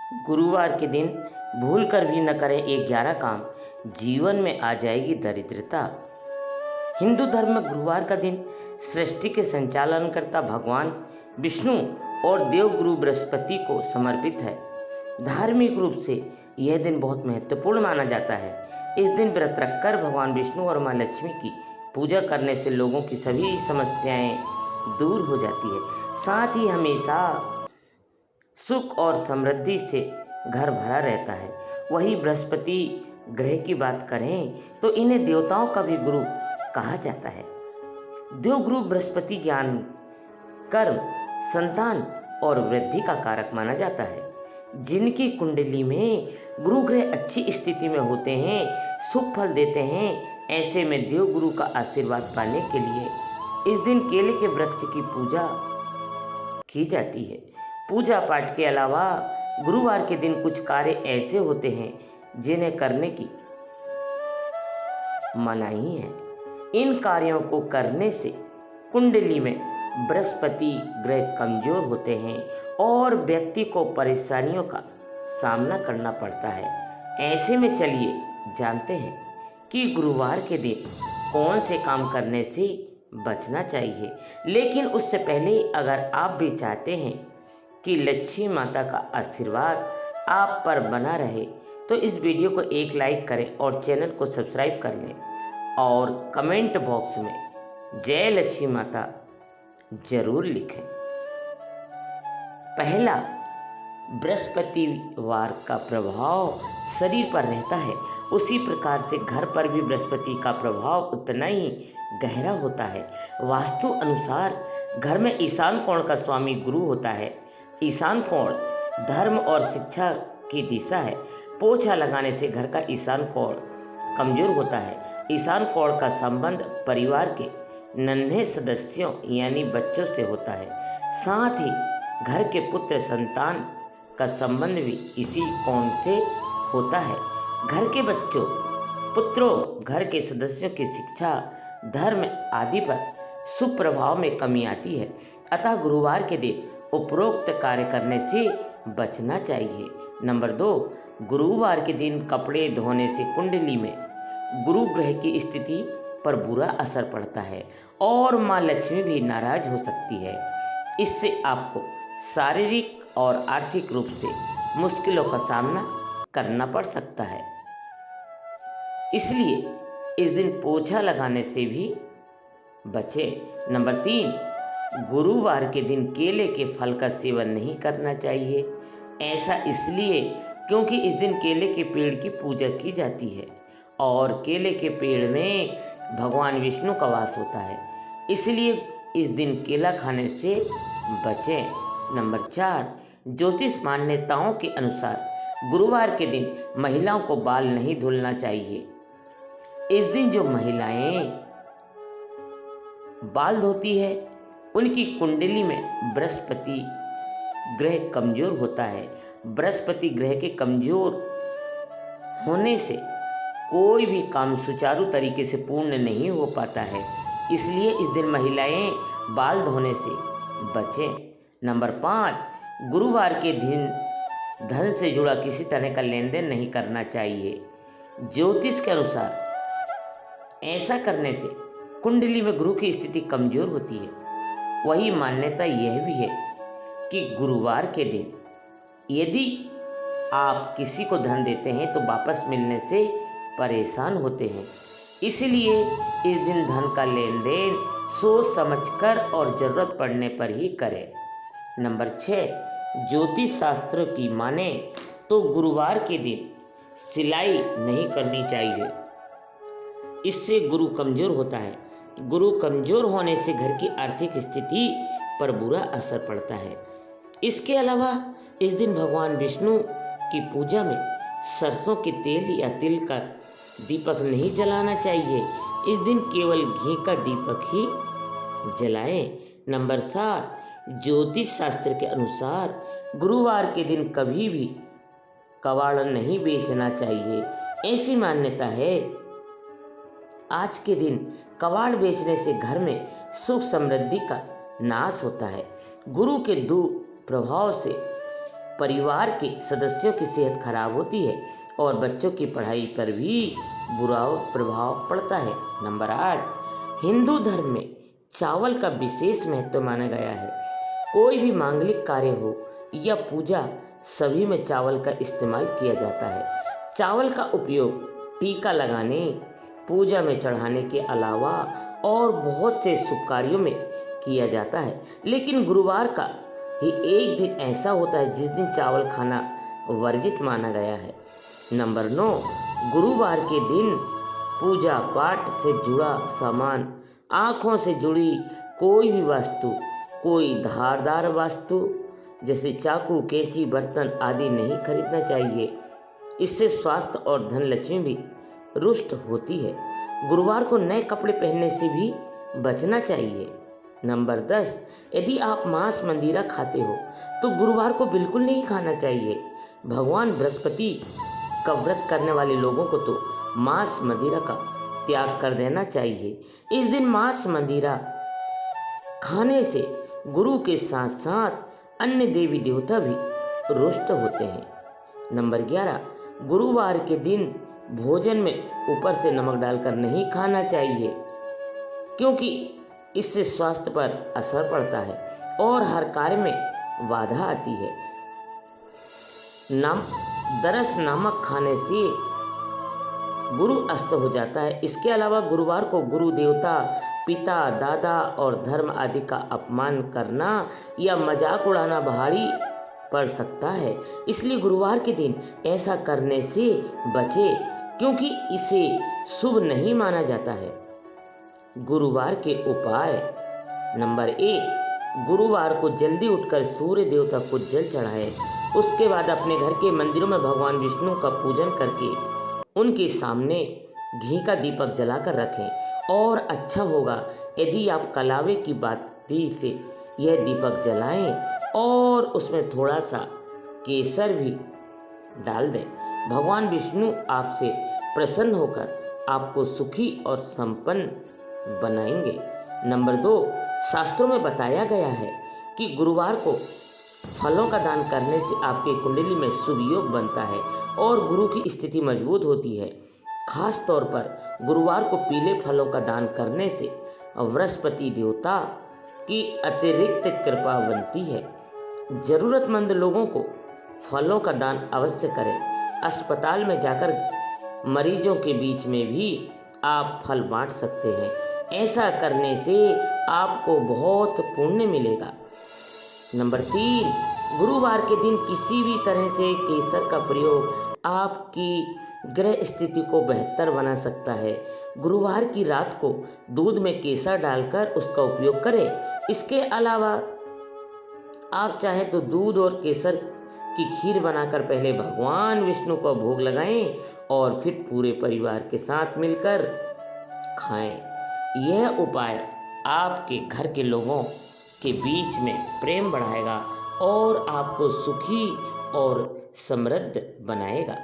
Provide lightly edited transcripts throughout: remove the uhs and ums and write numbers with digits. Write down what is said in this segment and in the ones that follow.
गुरुवार के दिन भूल कर भी न करें ये 11 काम, जीवन में आ जाएगी दरिद्रता। हिंदू धर्म में गुरुवार का दिन सृष्टि के संचालनकर्ता भगवान विष्णु और देवगुरु बृहस्पति को समर्पित है। धार्मिक रूप से यह दिन बहुत महत्वपूर्ण माना जाता है। इस दिन व्रत रखकर भगवान विष्णु और माँ लक्ष्मी की पूजा करने से लोगों की सभी समस्याएं दूर हो जाती है। साथ ही हमेशा सुख और समृद्धि से घर भरा रहता है। वही बृहस्पति ग्रह की बात करें तो इन्हें देवताओं का भी गुरु कहा जाता है। देवगुरु बृहस्पति ज्ञान, कर्म, संतान और वृद्धि का कारक माना जाता है। जिनकी कुंडली में गुरु ग्रह अच्छी स्थिति में होते हैं, शुभ फल देते हैं। ऐसे में देवगुरु का आशीर्वाद पाने के लिए इस दिन केले के वृक्ष की पूजा की जाती है। पूजा पाठ के अलावा गुरुवार के दिन कुछ कार्य ऐसे होते हैं जिन्हें करने की मनाही है। इन कार्यों को करने से कुंडली में बृहस्पति ग्रह कमजोर होते हैं और व्यक्ति को परेशानियों का सामना करना पड़ता है। ऐसे में चलिए जानते हैं कि गुरुवार के दिन कौन से काम करने से बचना चाहिए। लेकिन उससे पहले अगर आप भी चाहते हैं कि लक्ष्मी माता का आशीर्वाद आप पर बना रहे तो इस वीडियो को एक लाइक करें और चैनल को सब्सक्राइब कर लें और कमेंट बॉक्स में जय लक्ष्मी माता जरूर लिखें। पहला, बृहस्पतिवार का प्रभाव शरीर पर रहता है, उसी प्रकार से घर पर भी बृहस्पति का प्रभाव उतना ही गहरा होता है। वास्तु अनुसार घर में ईशान कोण का स्वामी गुरु होता है। ईशान कोण धर्म और शिक्षा की दिशा है। पोछा लगाने से घर का ईशान कोण कमजोर होता है। ईशान कोण का संबंध परिवार के नन्हे सदस्यों यानी बच्चों से होता है। साथ ही घर के पुत्र संतान का संबंध भी इसी कोण से होता है। घर के बच्चों, पुत्रों, घर के सदस्यों की शिक्षा, धर्म आदि पर शुभ प्रभाव में कमी आती है। अतः गुरुवार के दिन उपरोक्त कार्य करने से बचना चाहिए। नंबर 2, गुरुवार के दिन कपड़े धोने से कुंडली में गुरु ग्रह की स्थिति पर बुरा असर पड़ता है और माँ लक्ष्मी भी नाराज हो सकती है। इससे आपको शारीरिक और आर्थिक रूप से मुश्किलों का सामना करना पड़ सकता है। इसलिए इस दिन पोछा लगाने से भी बचें। नंबर 3, गुरुवार के दिन केले के फल का सेवन नहीं करना चाहिए। ऐसा इसलिए क्योंकि इस दिन केले के पेड़ की पूजा की जाती है और केले के पेड़ में भगवान विष्णु का वास होता है। इसलिए इस दिन केला खाने से बचें। नंबर 4, ज्योतिष मान्यताओं के अनुसार गुरुवार के दिन महिलाओं को बाल नहीं धुलना चाहिए। इस दिन जो महिलाएं बाल धोती है उनकी कुंडली में बृहस्पति ग्रह कमजोर होता है। बृहस्पति ग्रह के कमजोर होने से कोई भी काम सुचारू तरीके से पूर्ण नहीं हो पाता है। इसलिए इस दिन महिलाएं बाल धोने से बचें। नंबर 5, गुरुवार के दिन धन से जुड़ा किसी तरह का लेन देन नहीं करना चाहिए। ज्योतिष के अनुसार ऐसा करने से कुंडली में गुरु की स्थिति कमजोर होती है। वही मान्यता यह भी है कि गुरुवार के दिन यदि आप किसी को धन देते हैं तो वापस मिलने से परेशान होते हैं। इसलिए इस दिन धन का लेन देन सोच समझकर और ज़रूरत पड़ने पर ही करें। नंबर 6, ज्योतिष शास्त्र की माने तो गुरुवार के दिन सिलाई नहीं करनी चाहिए। इससे गुरु कमज़ोर होता है। गुरु कमज़ोर होने से घर की आर्थिक स्थिति पर बुरा असर पड़ता है। इसके अलावा इस दिन भगवान विष्णु की पूजा में सरसों के तेल या तिल का दीपक नहीं जलाना चाहिए। इस दिन केवल घी का दीपक ही जलाएं। नंबर 7, ज्योतिष शास्त्र के अनुसार गुरुवार के दिन कभी भी कबाड़ नहीं बेचना चाहिए। ऐसी मान्यता है आज के दिन कबाड़ बेचने से घर में सुख समृद्धि का नाश होता है। गुरु के दुप्रभाव से परिवार के सदस्यों की सेहत खराब होती है और बच्चों की पढ़ाई पर भी बुरा प्रभाव पड़ता है। नंबर 8, हिंदू धर्म में चावल का विशेष महत्व माना गया है। कोई भी मांगलिक कार्य हो या पूजा, सभी में चावल का इस्तेमाल किया जाता है। चावल का उपयोग टीका लगाने, पूजा में चढ़ाने के अलावा और बहुत से शुभ कार्यों में किया जाता है। लेकिन गुरुवार का ही एक दिन ऐसा होता है जिस दिन चावल खाना वर्जित माना गया है। नंबर 9, गुरुवार के दिन पूजा पाठ से जुड़ा सामान, आँखों से जुड़ी कोई भी वस्तु, कोई धारदार वस्तु जैसे चाकू, कैंची, बर्तन आदि नहीं खरीदना चाहिए। इससे स्वास्थ्य और धन लक्ष्मी भी रुष्ट होती है। गुरुवार को नए कपड़े पहनने से भी बचना चाहिए। नंबर 10, यदि आप मांस मंदिरा खाते हो तो गुरुवार को बिल्कुल नहीं खाना चाहिए। भगवान बृहस्पति का व्रत करने वाले लोगों को तो मांस मंदिरा का त्याग कर देना चाहिए। इस दिन मांस मंदिरा खाने से गुरु के साथ साथ अन्य देवी देवता भी रुष्ट होते हैं। नंबर 11, गुरुवार के दिन भोजन में ऊपर से नमक डालकर नहीं खाना चाहिए, क्योंकि इससे स्वास्थ्य पर असर पड़ता है और हर कार्य में बाधा आती है। दरस नमक खाने से गुरु अस्त हो जाता है। इसके अलावा गुरुवार को गुरु देवता, पिता, दादा और धर्म आदि का अपमान करना या मजाक उड़ाना भारी पड़ सकता है। इसलिए गुरुवार के दिन ऐसा करने से बचे, क्योंकि इसे शुभ नहीं माना जाता है। गुरुवार के उपाय। नंबर 1, गुरुवार को जल्दी उठकर सूर्य देवता को जल चढ़ाएं। उसके बाद अपने घर के मंदिरों में भगवान विष्णु का पूजन करके उनके सामने घी का दीपक जलाकर रखें। और अच्छा होगा यदि आप कलावे की बाती से यह दीपक जलाएं और उसमें थोड़ा सा केसर भी डाल दें। भगवान विष्णु आपसे प्रसन्न होकर आपको सुखी और संपन्न बनाएंगे। नंबर 2, शास्त्रों में बताया गया है कि गुरुवार को फलों का दान करने से आपके कुंडली में शुभ योग बनता है और गुरु की स्थिति मजबूत होती है। खास तौर पर गुरुवार को पीले फलों का दान करने से बृहस्पति देवता की अतिरिक्त कृपा बनती है। जरूरतमंद लोगों को फलों का दान अवश्य करें। अस्पताल में जाकर मरीजों के बीच में भी आप फल बांट सकते हैं। ऐसा करने से आपको बहुत पुण्य मिलेगा। नंबर 3, गुरुवार के दिन किसी भी तरह से केसर का प्रयोग आपकी ग्रह स्थिति को बेहतर बना सकता है। गुरुवार की रात को दूध में केसर डालकर उसका उपयोग करें। इसके अलावा आप चाहें तो दूध और केसर की खीर बनाकर पहले भगवान विष्णु को भोग लगाएं और फिर पूरे परिवार के साथ मिलकर खाएं। यह उपाय आपके घर के लोगों के बीच में प्रेम बढ़ाएगा और आपको सुखी और समृद्ध बनाएगा।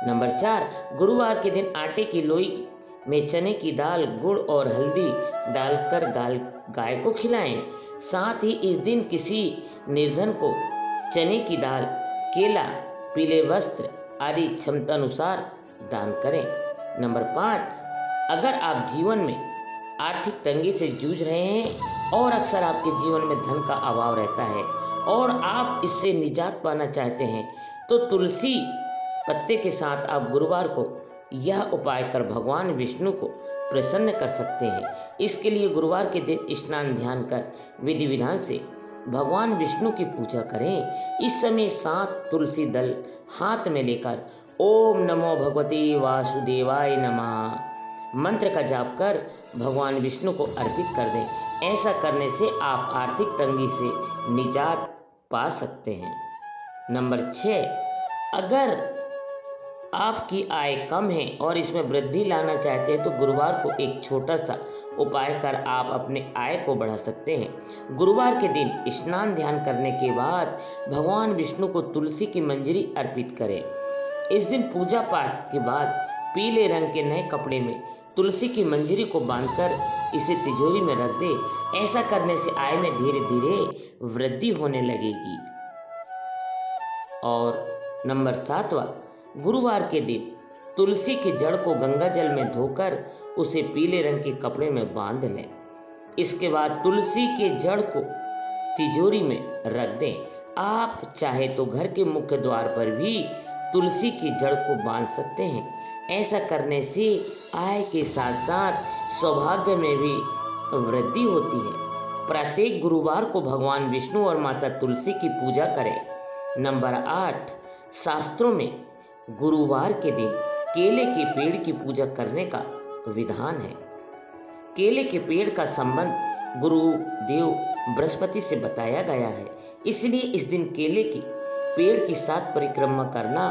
नंबर 4, गुरुवार के दिन आटे की लोई में चने की दाल, गुड़ और हल्दी डालकर गाय को खिलाएं। साथ ही इस दिन किसी निर्धन को चने की दाल, केला, पीले वस्त्र आदि क्षमता अनुसार दान करें। नंबर 5, अगर आप जीवन में आर्थिक तंगी से जूझ रहे हैं और अक्सर आपके जीवन में धन का अभाव रहता है और आप इससे निजात पाना चाहते हैं, तो तुलसी पत्ते के साथ आप गुरुवार को यह उपाय कर भगवान विष्णु को प्रसन्न कर सकते हैं। इसके लिए गुरुवार के दिन स्नान ध्यान कर विधि विधान से भगवान विष्णु की पूजा करें। इस समय 7 तुलसी दल हाथ में लेकर ओम नमो भगवते वासुदेवाय नमः मंत्र का जाप कर भगवान विष्णु को अर्पित कर दें। ऐसा करने से आप आर्थिक तंगी से निजात पा सकते हैं। नंबर 6, अगर आपकी आय कम है और इसमें वृद्धि लाना चाहते हैं तो गुरुवार को एक छोटा सा उपाय कर आप अपने आय को बढ़ा सकते हैं। गुरुवार के दिन स्नान ध्यान करने के बाद भगवान विष्णु को तुलसी की मंजरी अर्पित करें। इस दिन पूजा पाठ के बाद पीले रंग के नए कपड़े में तुलसी की मंजरी को बांधकर इसे तिजोरी में रख दें। ऐसा करने से आय में धीरे धीरे वृद्धि होने लगेगी। और नंबर 7वां, गुरुवार के दिन तुलसी की जड़ को गंगा जल में धोकर उसे पीले रंग के कपड़े में बांध लें। इसके बाद तुलसी के जड़ को तिजोरी में रख दें। आप चाहे तो घर के मुख्य द्वार पर भी तुलसी की जड़ को बांध सकते हैं। ऐसा करने से आय के साथ साथ सौभाग्य में भी वृद्धि होती है। प्रत्येक गुरुवार को भगवान विष्णु और माता तुलसी की पूजा करें। नंबर 8, शास्त्रों में गुरुवार के दिन केले के पेड़ की पूजा करने का विधान है। केले के पेड़ का संबंध गुरुदेव बृहस्पति से बताया गया है, इसलिए इस दिन केले की पेड़ की 7 परिक्रमा करना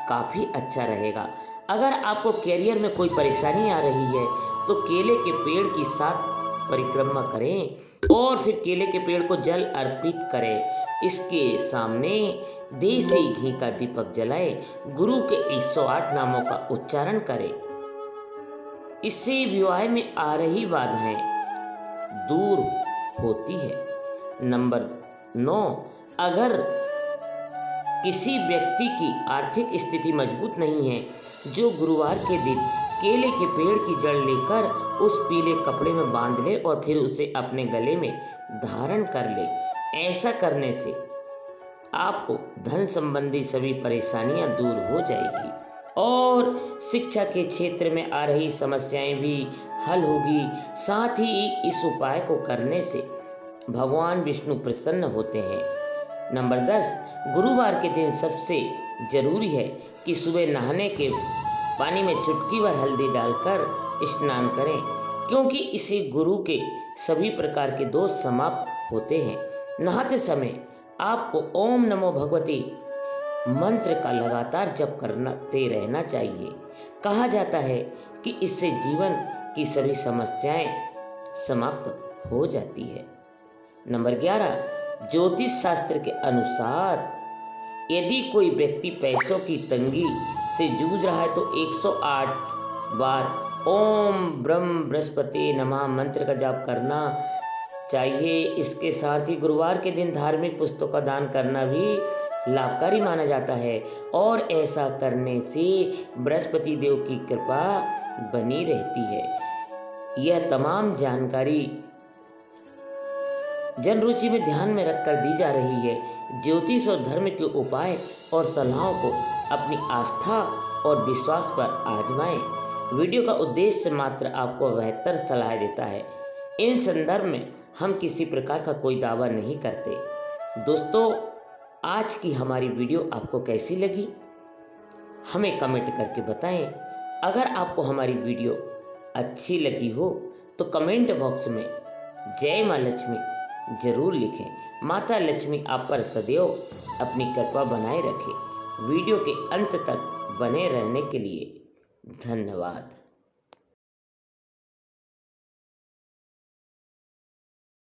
काफ़ी अच्छा रहेगा। अगर आपको कैरियर में कोई परेशानी आ रही है तो केले के पेड़ की 7 परिक्रमा करें और फिर केले के पेड़ को जल अर्पित करें। इसके सामने देसी घी का दीपक जलाएं, गुरु के 108 नामों का उच्चारण करें। इससे विवाह में आ रही बाधाएं दूर होती है। नंबर 9, अगर किसी व्यक्ति की आर्थिक स्थिति मजबूत नहीं है, जो गुरुवार के दिन केले के पेड़ की जड़ लेकर उस पीले कपड़े में बांध ले और फिर उसे अपने गले में धारण कर ले। ऐसा करने से आपको धन संबंधी सभी परेशानियां दूर हो जाएगी और शिक्षा के क्षेत्र में आ रही समस्याएं भी हल होगी। साथ ही इस उपाय को करने से भगवान विष्णु प्रसन्न होते हैं। नंबर 10, गुरुवार के दिन सबसे जरूरी है कि सुबह नहाने के पानी में चुटकी भर हल्दी डालकर स्नान करें, क्योंकि इसे गुरु के सभी प्रकार के दोष समाप्त होते हैं। नहाते समय आपको ओम नमो भगवती मंत्र का लगातार जप करते रहना चाहिए। कहा जाता है कि इससे जीवन की सभी समस्याएं समाप्त हो जाती है। नंबर 11, ज्योतिष शास्त्र के अनुसार यदि कोई व्यक्ति पैसों की तंगी से जूझ रहा है तो 108 बार ओम ब्रह्म बृहस्पति नमः मंत्र का जाप करना चाहिए। इसके साथ ही गुरुवार के दिन धार्मिक पुस्तकों का दान करना भी लाभकारी माना जाता है और ऐसा करने से बृहस्पति देव की कृपा बनी रहती है। यह तमाम जानकारी जन रुचि में ध्यान में रखकर दी जा रही है। ज्योतिष और धर्म के उपाय और सलाहों को अपनी आस्था और विश्वास पर आजमाएं। वीडियो का उद्देश्य मात्र आपको बेहतर सलाह देता है। इन संदर्भ में हम किसी प्रकार का कोई दावा नहीं करते। दोस्तों, आज की हमारी वीडियो आपको कैसी लगी हमें कमेंट करके बताएं। अगर आपको हमारी वीडियो अच्छी लगी हो तो कमेंट बॉक्स में जय माँ लक्ष्मी जरूर लिखें। माता लक्ष्मी आप पर सदैव अपनी कृपा बनाए रखे। वीडियो के अंत तक बने रहने के लिए धन्यवाद।